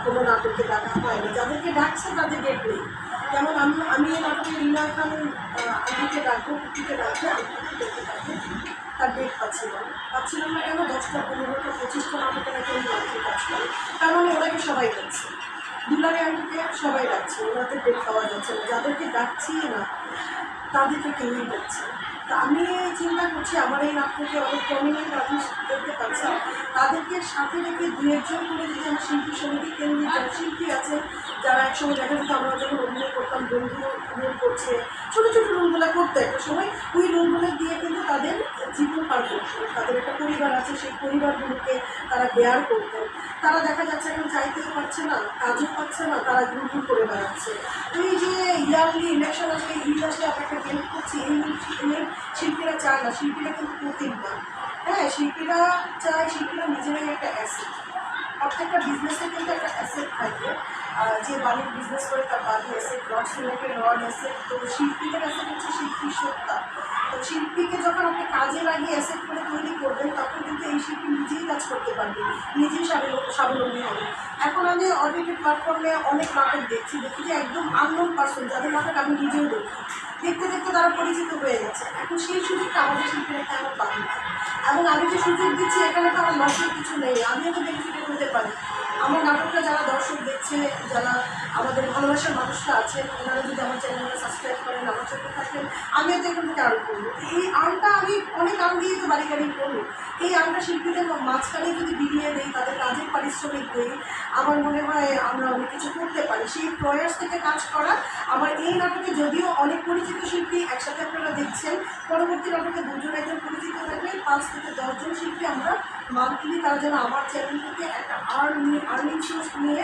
কোনো নাটকে ডাকা হয়নি, যাদেরকে ডাকছে তাদের ডেট নেই। যেমন আমি এই নাটকে রিনা খান আন্টিকে ডাকবো, কুটিকে ডাকবে, আন্টিকে ডেকে ডাকবে, তার ডেট পাচ্ছিলাম না কেন? 10টা 15টা 25টা নাটকে নাকি আমি নাটকে কাজ করি, তার মানে ওনাকে সবাই ডাকছে, দুলারে আন্টিকে সবাই ডাকছে, ওনাদের ডেট পাওয়া যাচ্ছে না, যাদেরকে ডাকছি না তাদেরকে কেউই ডাকছে। তা আমি চিন্তা করছি আমার এই নাটকে অনেক প্রমিনেন্ট আর্টিস্ট দেখতে পাচ্ছি, তাদেরকে সাথে রেখে দু একজন করে যদি আমার শিল্পী সমিতি কেন্দ্রিক যারা শিল্পী আছেন, যারা একসময় দেখা যেত আমরা যখন অভিনয় করতাম, বন্ধু রোল করছে, ছোটো ছোটো রোলগুলো করতে একটা সময়, ওই রোলগুলো দিয়ে কিন্তু তাদের জীবন পার করতো, তাদের একটা পরিবার আছে, সেই পরিবারগুলোকে তারা বেয়ার করতেন। তারা দেখা যাচ্ছে এখন চাইতেও পারছে না, কাজও পাচ্ছে না, তারা গ্রুপ করে বেড়াচ্ছে। তো এই যে ইয়ারলি ইলেকশন আসলে ঈদ আসলে আমরা একটা হেল্প করছি, এই শিল্পীরা চায় না, শিল্পীরা কিন্তু প্রতীক না। হ্যাঁ, শিল্পীরা চায়, শিল্পীরা নিজেরাই একটা অ্যাসেট, প্রত্যেকটা বিজনেসে কিন্তু একটা অ্যাসেট থাকে। যে বাড়ির বিজনেস করে তার বাড়ি অ্যাসেট, রড সিমেন্টের রড অ্যাসেট, তো শিল্পীদের অ্যাসেট হচ্ছে শিল্পীর সত্তা। তো শিল্পীকে যখন আপনি কাজে লাগিয়ে অ্যাসেট করে তৈরি করবেন, তখন কিন্তু এই শিল্পী নিজেই কাজ করতে পারবে, নিজেই স্বাবলম্বী হবে। এখন আমি অডিটেড প্ল্যাটফর্মে অনেক নাটক দেখি যে একদম আননোন পার্সন, যাদের নাটক আমি নিজেও দেখি, দেখতে দেখতে তারা পরিচিত হয়ে গেছে। এখন সেই সুযোগটা আমাদের শিল্পীরা কেন পাবে না? এবং আমি যে সুযোগ দিচ্ছি এখানে তো আমার লসের কিছু নেই, আমিও তো বেনিফিটেড হতে পারি। আমার নাটকটা যারা দর্শক দেখছে, যারা আমাদের ভালোবাসার মানুষরা আছেন, ওনারা যদি আমার চ্যানেলটা সাবস্ক্রাইব করেন, আমার সাথে থাকেন, আমিও তো এখান থেকে আর্ন করবো। এই আর্নটা আমি অনেক আর্ন দিয়ে তো বাড়ি গাড়ি করবো, এই আর্নটা শিল্পীদের মাঝখানে যদি বিলিয়ে দিই, তাদের কাজের পারিশ্রমিক দিই, আমার মনে হয় আমরা অনেক কিছু করতে পারি। সেই প্রয়াস থেকে কাজ করা। আমার এই নাটকে যদিও অনেক পরিচিত শিল্পী একসাথে আপনারা দেখছেন, পরবর্তী নাটকে 2জন 1জন পরিচিত থাকলে 5 থেকে 10 জন শিল্পী আমরা মান্থলি, তারা যেন আমার চ্যানেল থেকে একটা আর্নিং সোর্স নিয়ে